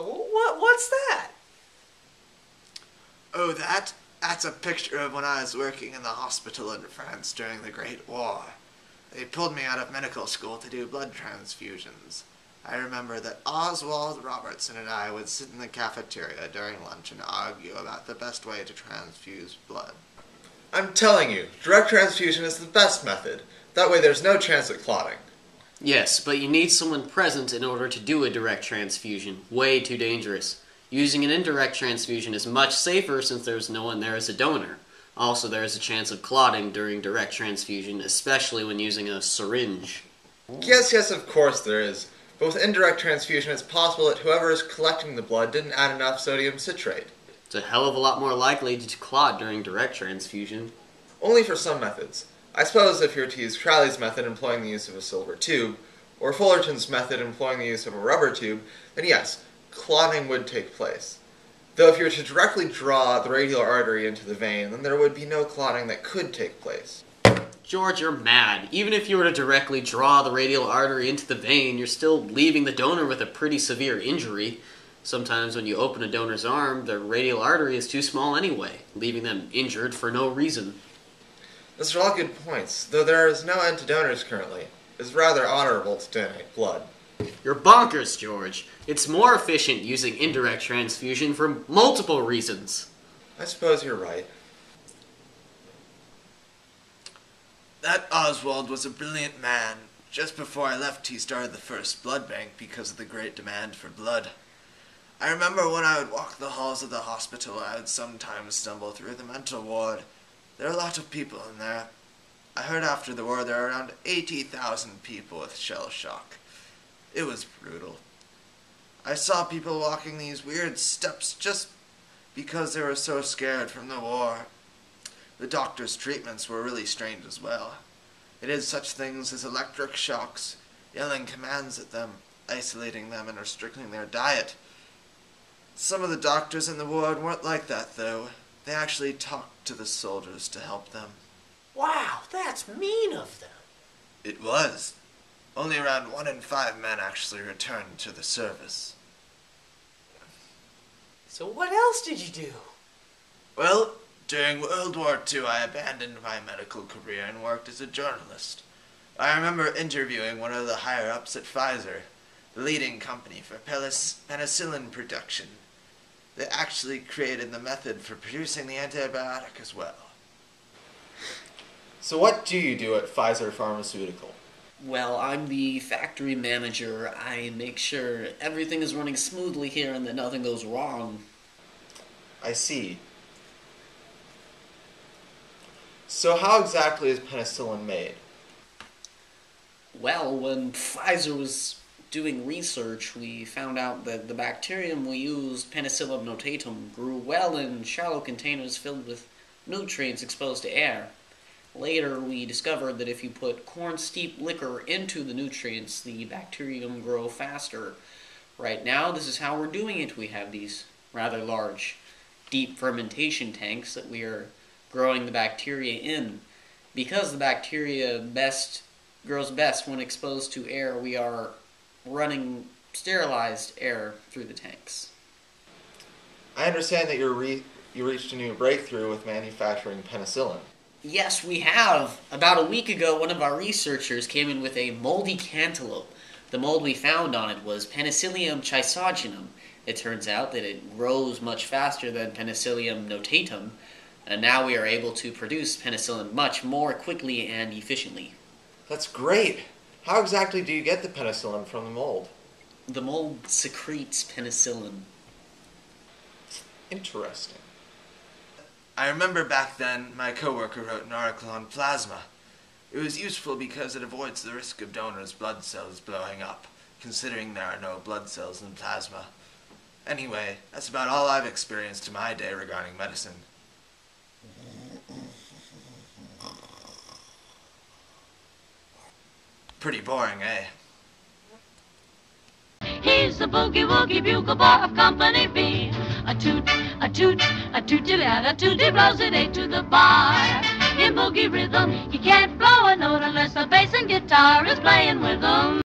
What's that? Oh, that's a picture of when I was working in the hospital in France during the Great War. They pulled me out of medical school to do blood transfusions. I remember that Oswald Robertson and I would sit in the cafeteria during lunch and argue about the best way to transfuse blood. I'm telling you, direct transfusion is the best method. That way there's no chance of clotting. Yes, but you need someone present in order to do a direct transfusion. Way too dangerous. Using an indirect transfusion is much safer since there's no one there as a donor. Also, there is a chance of clotting during direct transfusion, especially when using a syringe. Yes, of course there is. But with indirect transfusion, it's possible that whoever is collecting the blood didn't add enough sodium citrate. It's a hell of a lot more likely to clot during direct transfusion. Only for some methods. I suppose if you were to use Crowley's method employing the use of a silver tube, or Fullerton's method employing the use of a rubber tube, then yes, clotting would take place. Though if you were to directly draw the radial artery into the vein, then there would be no clotting that could take place. George, you're mad. Even if you were to directly draw the radial artery into the vein, you're still leaving the donor with a pretty severe injury. Sometimes when you open a donor's arm, the radial artery is too small anyway, leaving them injured for no reason. Those are all good points, though there is no end to donors currently. It's rather honorable to donate blood. You're bonkers, George. It's more efficient using indirect transfusion for multiple reasons. I suppose you're right. That Oswald was a brilliant man. Just before I left, he started the first blood bank because of the great demand for blood. I remember when I would walk the halls of the hospital, I would sometimes stumble through the mental ward. There are a lot of people in there. I heard after the war there are around 80,000 people with shell shock. It was brutal. I saw people walking these weird steps just because they were so scared from the war. The doctor's treatments were really strange as well. It is such things as electric shocks, yelling commands at them, isolating them and restricting their diet. Some of the doctors in the ward weren't like that, though. They actually talked to the soldiers to help them. Wow, that's mean of them. It was. Only around 1 in 5 men actually returned to the service. So what else did you do? Well, during World War II, I abandoned my medical career and worked as a journalist. I remember interviewing one of the higher-ups at Pfizer, the leading company for penicillin production. They actually created the method for producing the antibiotic as well. So what do you do at Pfizer Pharmaceutical? Well, I'm the factory manager. I make sure everything is running smoothly here and that nothing goes wrong. I see. So how exactly is penicillin made? Well, when Pfizer was doing research, we found out that the bacterium we used, Penicillium notatum, grew well in shallow containers filled with nutrients exposed to air. Later, we discovered that if you put corn steep liquor into the nutrients, the bacterium grow faster. Right now, this is how we're doing it. We have these rather large, deep fermentation tanks that we are growing the bacteria in. Because the bacteria grows best when exposed to air, we are running sterilized air through the tanks. I understand that you reached a new breakthrough with manufacturing penicillin. Yes, we have. About a week ago, one of our researchers came in with a moldy cantaloupe. The mold we found on it was Penicillium chrysogenum. It turns out that it grows much faster than Penicillium notatum, and now we are able to produce penicillin much more quickly and efficiently. That's great! How exactly do you get the penicillin from the mold? The mold secretes penicillin. Interesting. I remember back then my coworker wrote an article on plasma. It was useful because it avoids the risk of donors' blood cells blowing up, considering there are no blood cells in plasma. Anyway, that's about all I've experienced in my day regarding medicine. Pretty boring, eh? He's the boogie-woogie bugle boy of Company B. A toot, a toot, a tooty-lad, a tooty blows it eight to the bar. In boogie rhythm, he can't blow a note unless the bass and guitar is playing with him.